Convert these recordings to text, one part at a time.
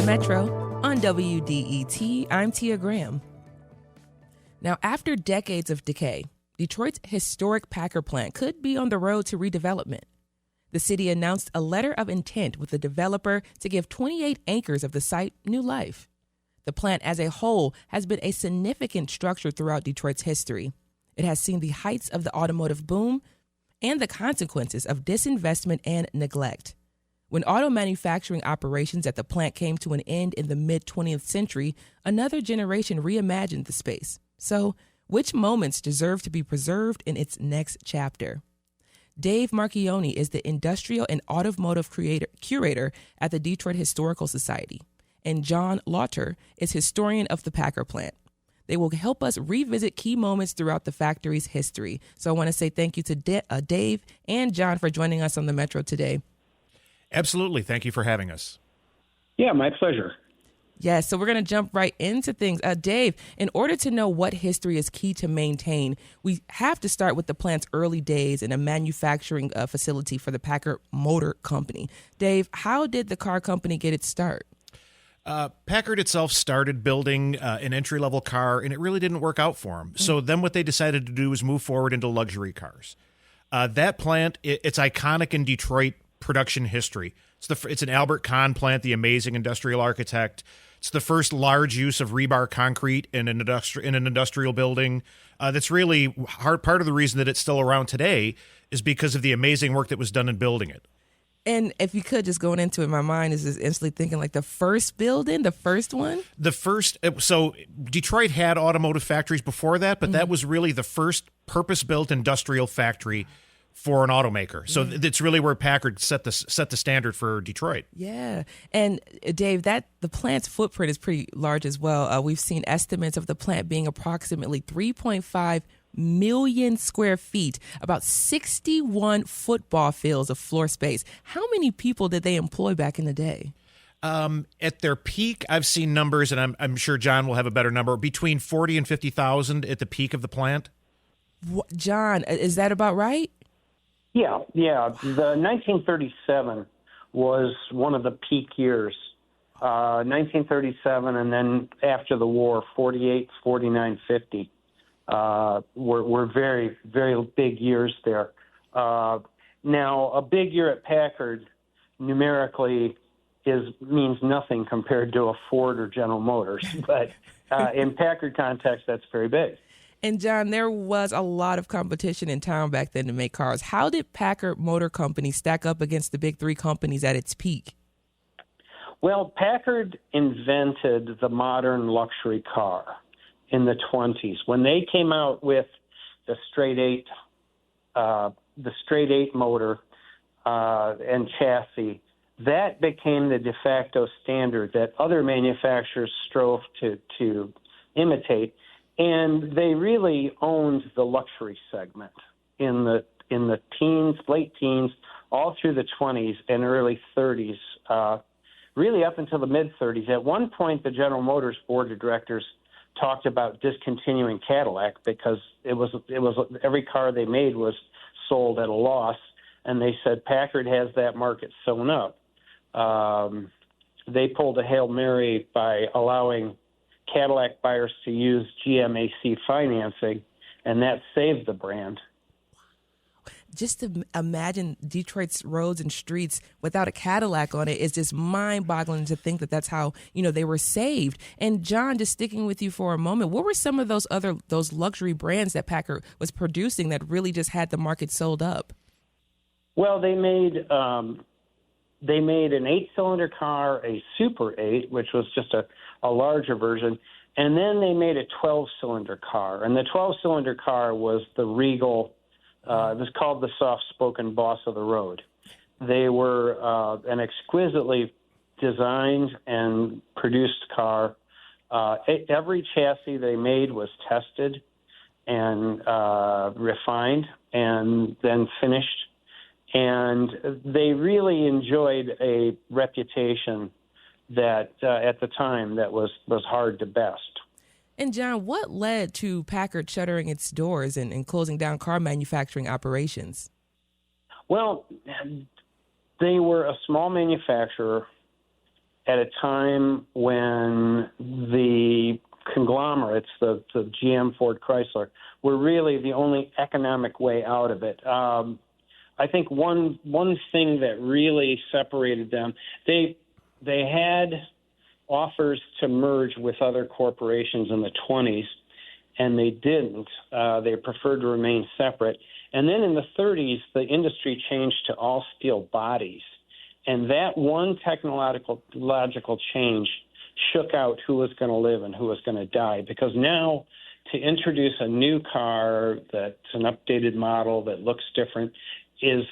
Metro on WDET. I'm Tia Graham. Now, after decades of decay, Detroit's historic Packard Plant could be on the road to redevelopment. The city announced a letter of intent with the developer to give 28 acres of the site new life. The plant as a whole has been a significant structure throughout Detroit's history. It has seen the heights of the automotive boom and the consequences of disinvestment and neglect. When auto manufacturing operations at the plant came to an end in the mid-20th century, another generation reimagined the space. So, which moments deserve to be preserved in its next chapter? Dave Marchioni is the industrial and automotive curator at the Detroit Historical Society, and John Lauter is historian of the Packard Plant. They will help us revisit key moments throughout the factory's history. So I want to say thank you to Dave and John for joining us on the Metro today. Absolutely. Thank you for having us. Yeah, my pleasure. Yes, so we're going to jump right into things. Dave, in order to know what history is key to maintain, we have to start with the plant's early days in a manufacturing facility for the Packard Motor Company. Dave, how did the car company get its start? Packard itself started building an entry-level car, and it really didn't work out for them. So then what they decided to do was move forward into luxury cars. That plant, it's iconic in Detroit production history. It's an Albert Kahn plant, the amazing industrial architect. It's the first large use of rebar concrete in an industrial building. That's really part of the reason that it's still around today is because of the amazing work that was done in building it. And if you could, just going into it, my mind is just instantly thinking like the first building, the first one? So Detroit had automotive factories before that, but that was really the first purpose-built industrial factory for an automaker. So it's really where Packard set the standard for Detroit. Yeah. And Dave, the plant's footprint is pretty large as well. We've seen estimates of the plant being approximately 3.5 million square feet, about 61 football fields of floor space. How many people did they employ back in the day? At their peak, I've seen numbers, and I'm sure John will have a better number, between 40 and 50,000 at the peak of the plant. John, is that about right? Yeah. The 1937 was one of the peak years. 1937, and then after the war, 48, 49, 50 were very, very big years there. Now, a big year at Packard numerically means nothing compared to a Ford or General Motors, but in Packard context, that's very big. And John, there was a lot of competition in town back then to make cars. How did Packard Motor Company stack up against the big three companies at its peak? Well, Packard invented the modern luxury car in the 20s. When they came out with the straight eight motor and chassis, that became the de facto standard that other manufacturers strove to imitate. And they really owned the luxury segment in the teens, late teens, all through the 20s and early 30s, really up until the mid-30s. At one point, the General Motors board of directors talked about discontinuing Cadillac because it was every car they made was sold at a loss, and they said Packard has that market sewn up. They pulled a Hail Mary by allowing Cadillac buyers to use GMAC financing, and that saved the brand. Just to imagine Detroit's roads and streets without a Cadillac on it is just mind-boggling to think that that's how, they were saved. And John, just sticking with you for a moment, what were some of those luxury brands that Packard was producing that really just had the market sold up? Well, they made an 8-cylinder car, a Super 8, which was just a larger version, and then they made a 12-cylinder car. And the 12-cylinder car was the Regal. It was called the soft-spoken boss of the road. They were an exquisitely designed and produced car. Every chassis they made was tested and refined and then finished. And they really enjoyed a reputation that at the time that was hard to best. And John, what led to Packard shuttering its doors and closing down car manufacturing operations? Well, they were a small manufacturer, at a time when the conglomerates, the GM, Ford, Chrysler, were really the only economic way out of it. I think one thing that really separated them, they had offers to merge with other corporations in the 20s, and they didn't. They preferred to remain separate. And then in the 30s, the industry changed to all steel bodies. And that one technological change shook out who was going to live and who was going to die. Because now to introduce a new car that's an updated model that looks different is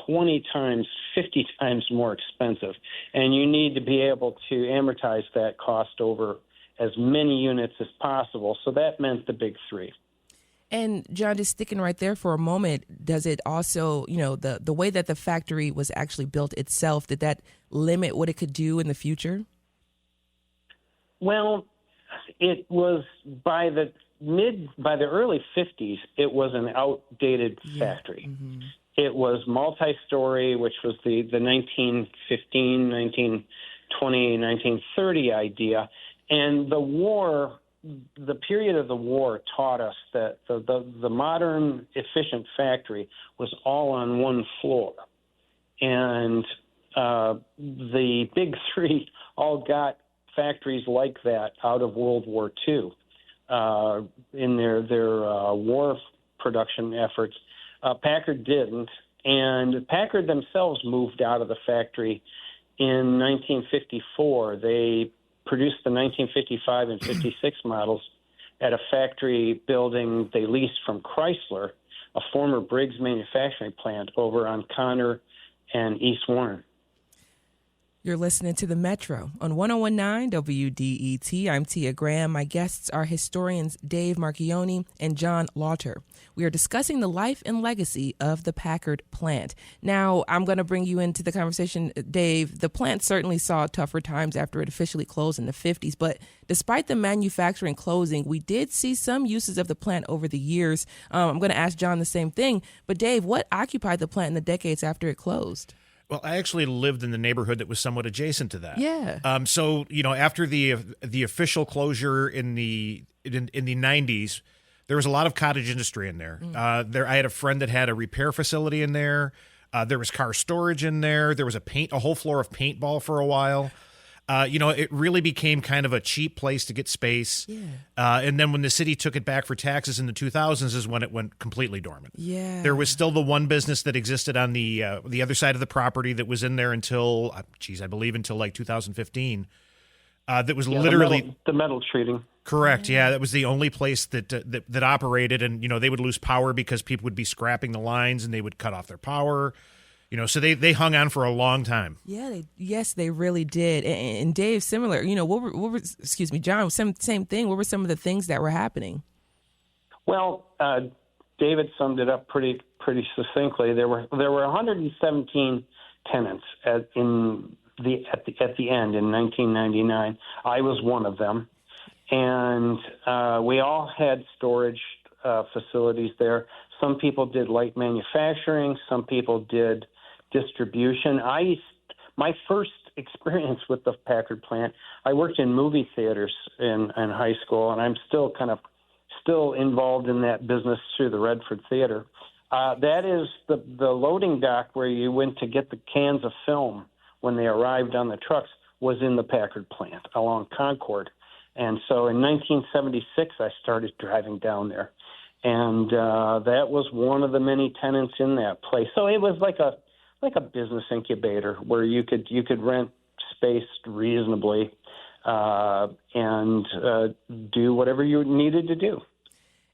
20 times, 50 times more expensive. And you need to be able to amortize that cost over as many units as possible. So that meant the big three. And John, just sticking right there for a moment, does it also, the way that the factory was actually built itself, did that limit what it could do in the future? Well, it was by the early 50s, it was an outdated factory. Mm-hmm. It was multi-story, which was the 1915, 1920, 1930 idea. And the period of the war taught us that the modern, efficient factory was all on one floor. And the big three all got factories like that out of World War II in their war production efforts. Packard didn't, and Packard themselves moved out of the factory in 1954. They produced the 1955 and 56 models at a factory building they leased from Chrysler, a former Briggs manufacturing plant over on Connor and East Warren. You're listening to The Metro on 101.9 WDET. I'm Tia Graham. My guests are historians Dave Marchioni and John Lauter. We are discussing the life and legacy of the Packard plant. Now, I'm going to bring you into the conversation, Dave. The plant certainly saw tougher times after it officially closed in the 50s, but despite the manufacturing closing, we did see some uses of the plant over the years. I'm going to ask John the same thing, but Dave, what occupied the plant in the decades after it closed? Well, I actually lived in the neighborhood that was somewhat adjacent to that. Yeah. So, after the official closure in the 90s, there was a lot of cottage industry in there. I had a friend that had a repair facility in there. There was car storage in there. There was a whole floor of paintball for a while. It really became kind of a cheap place to get space. Yeah. And then when the city took it back for taxes in the 2000s is when it went completely dormant. Yeah. There was still the one business that existed on the other side of the property that was in there until, I believe until like 2015. That was literally the metal treating. Correct. Yeah, that was the only place that operated, and they would lose power because people would be scrapping the lines and they would cut off their power. So they hung on for a long time. Yeah, they really did. And Dave, similar. John, same thing. What were some of the things that were happening? Well, David summed it up pretty succinctly. There were 117 tenants at the end in 1999. I was one of them, and we all had storage facilities there. Some people did light manufacturing. Some people did distribution. My first experience with the Packard plant, I worked in movie theaters in high school, and I'm still involved in that business through the Redford Theater. That is the loading dock where you went to get the cans of film when they arrived on the trucks was in the Packard plant along Concord. And so in 1976, I started driving down there. And that was one of the many tenants in that place. So it was like a business incubator where you could rent space reasonably and do whatever you needed to do.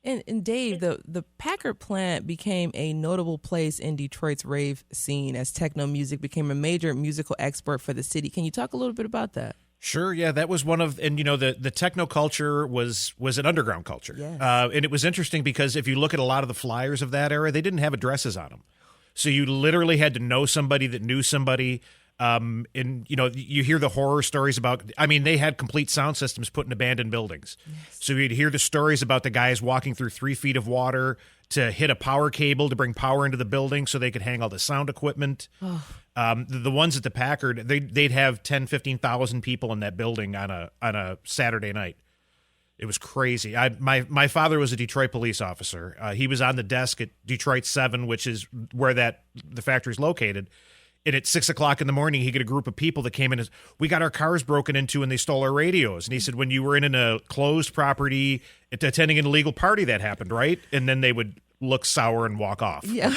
And Dave, the Packard plant became a notable place in Detroit's rave scene as techno music became a major musical export for the city. Can you talk a little bit about that? Sure, yeah, that was one of, and the techno culture was an underground culture. Yes. And it was interesting because if you look at a lot of the flyers of that era, they didn't have addresses on them. So you literally had to know somebody that knew somebody. And you hear the horror stories about, they had complete sound systems put in abandoned buildings. Yes. So you'd hear the stories about the guys walking through 3 feet of water to hit a power cable to bring power into the building so they could hang all the sound equipment. Oh. The ones at the Packard, they'd have 10, 15,000 people in that building on a Saturday night. It was crazy. My father was a Detroit police officer. He was on the desk at Detroit 7, which is where the factory's located. And at 6 o'clock in the morning, he got a group of people that came in and we got our cars broken into and they stole our radios. And he said, when you were in a closed property attending an illegal party, that happened, right? And then they would look sour and walk off. Yeah.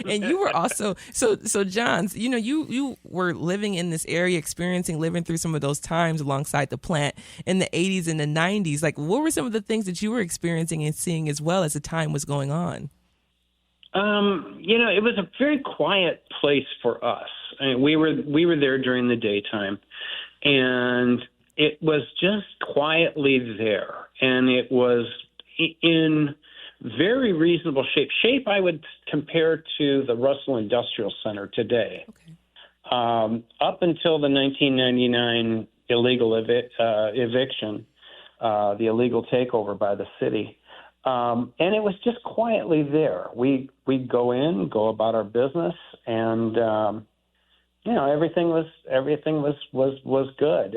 And you were also, so John, you were living in this area, living through some of those times alongside the plant in the 80s and the 90s. Like, what were some of the things that you were experiencing and seeing as well as the time was going on? It was a very quiet place for us. I mean, we were there during the daytime, and it was just quietly there, and it was in very reasonable shape. Shape I would compare to the Russell Industrial Center today. Okay. Up until the 1999 illegal eviction, the illegal takeover by the city. And it was just quietly there. We'd go about our business, and everything was good.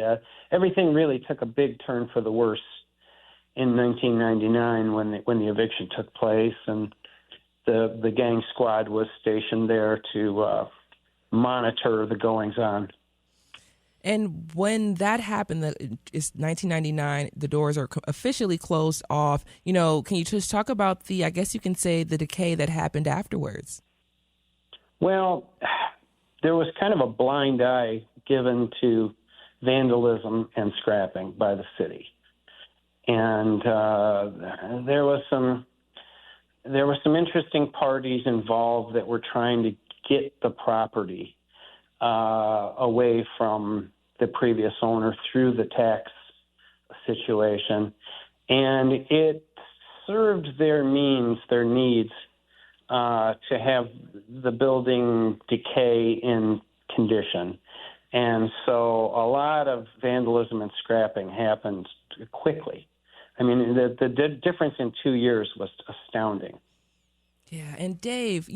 Everything really took a big turn for the worse in 1999 when the eviction took place, and the gang squad was stationed there to monitor the goings on. And when that happened, it's 1999, the doors are officially closed off. Can you just talk about I guess you can say, the decay that happened afterwards? Well, there was kind of a blind eye given to vandalism and scrapping by the city. And there were some interesting parties involved that were trying to get the property away from the previous owner through the tax situation, and it served their needs to have the building decay in condition. And so a lot of vandalism and scrapping happened quickly. I mean, the difference in 2 years was astounding. Yeah, and Dave,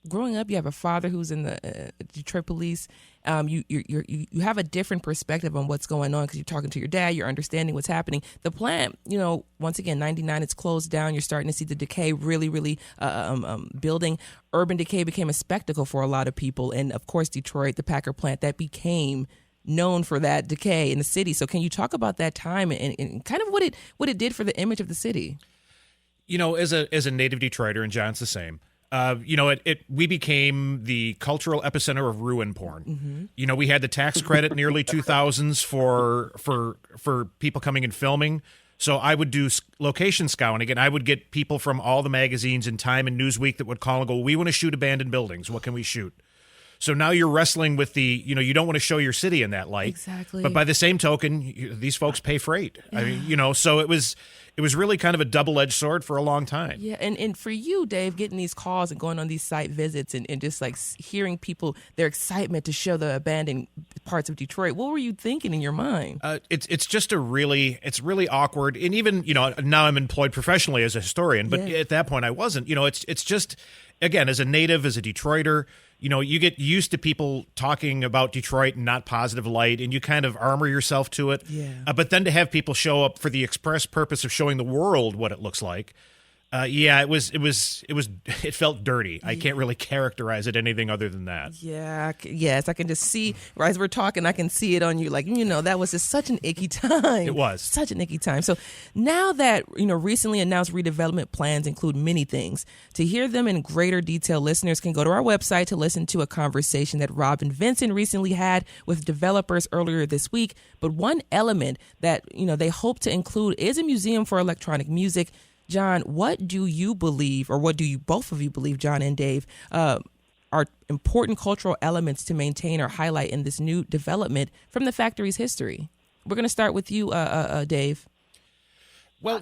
growing up, you have a father who's in the Detroit police. You have a different perspective on what's going on because you're talking to your dad. You're understanding what's happening. The plant, once again, 99, it's closed down. You're starting to see the decay really, really building. Urban decay became a spectacle for a lot of people. And, of course, Detroit, the Packard plant, that became known for that decay in the city. So can you talk about that time and kind of what it did for the image of the city? As a native Detroiter, and John's the same, we became the cultural epicenter of ruin porn. Mm-hmm. We had the tax credit in the early 2000s for people coming and filming. So I would do location scouting, and I would get people from all the magazines in Time and Newsweek that would call and go, we want to shoot abandoned buildings. What can we shoot? So now you're wrestling with you don't want to show your city in that light. Exactly. But by the same token, these folks pay freight. Yeah. I mean, so it was really kind of a double-edged sword for a long time. Yeah, and for you, Dave, getting these calls and going on these site visits and just like hearing people, their excitement to show the abandoned parts of Detroit, what were you thinking in your mind? It's just it's really awkward. And even, now I'm employed professionally as a historian, but at that point I wasn't. It's just, again, as a native, as a Detroiter, you get used to people talking about Detroit in not positive light, and you kind of armor yourself to it. Yeah. But then to have people show up for the express purpose of showing the world what it looks like, it felt dirty. I can't really characterize it anything other than that. Yeah. Yes, I can just see, as we're talking, I can see it on you. Like, that was just such an icky time. It was. Such an icky time. So now that, recently announced redevelopment plans include many things. To hear them in greater detail, listeners can go to our website to listen to a conversation that Rob and Vincent recently had with developers earlier this week. But one element that, they hope to include is a museum for electronic music. John, what do you believe, or what do you both of you believe, John and Dave, are important cultural elements to maintain or highlight in this new development from the factory's history? We're going to start with you, Dave. Well,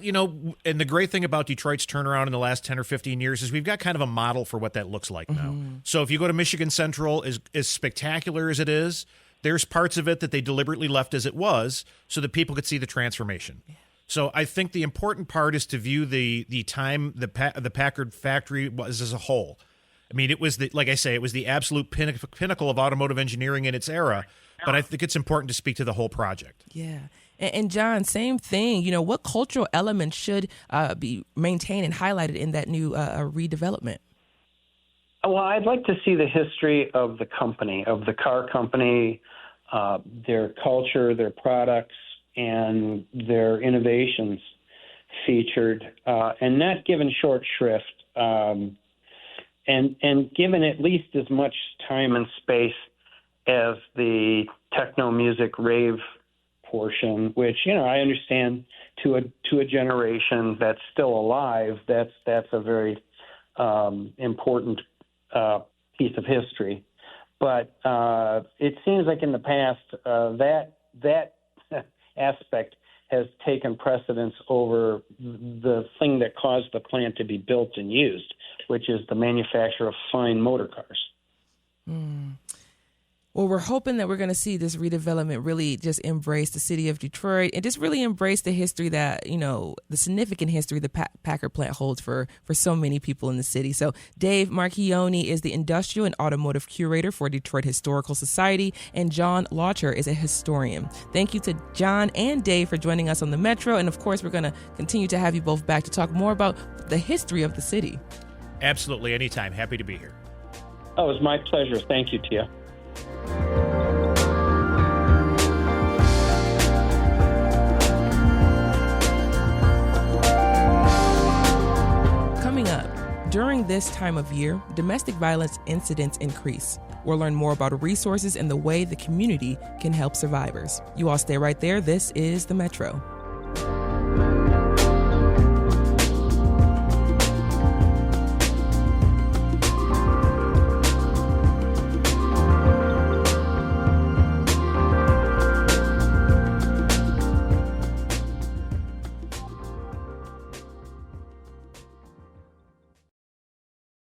and the great thing about Detroit's turnaround in the last 10 or 15 years is we've got kind of a model for what that looks like now. So if you go to Michigan Central, as spectacular as it is, there's parts of it that they deliberately left as it was so that people could see the transformation. Yeah. So I think the important part is to view the time the Packard factory was as a whole. I mean, it was like I say, it was the absolute pinnacle of automotive engineering in its era. But I think it's important to speak to the whole project. Yeah. And John, same thing. What cultural elements should be maintained and highlighted in that new redevelopment? Well, I'd like to see the history of the company, of the car company, their culture, their products, and their innovations featured, and not given short shrift, and given at least as much time and space as the techno music rave portion, which I understand to a generation that's still alive. That's a very important piece of history. But it seems like in the past that aspect has taken precedence over the thing that caused the plant to be built and used, which is the manufacture of fine motor cars. Well, we're hoping that we're going to see this redevelopment really just embrace the city of Detroit and just really embrace the history that, the significant history the Packard Plant holds for so many people in the city. So Dave Marchioni is the industrial and automotive curator for Detroit Historical Society, and John Lauter is a historian. Thank you to John and Dave for joining us on the Metro. And of course, we're going to continue to have you both back to talk more about the history of the city. Absolutely. Anytime. Happy to be here. Oh, it was my pleasure. Thank you, Tia. Coming up, during this time of year, domestic violence incidents increase. We'll learn more about resources and the way the community can help survivors. You all stay right there. This is The Metro.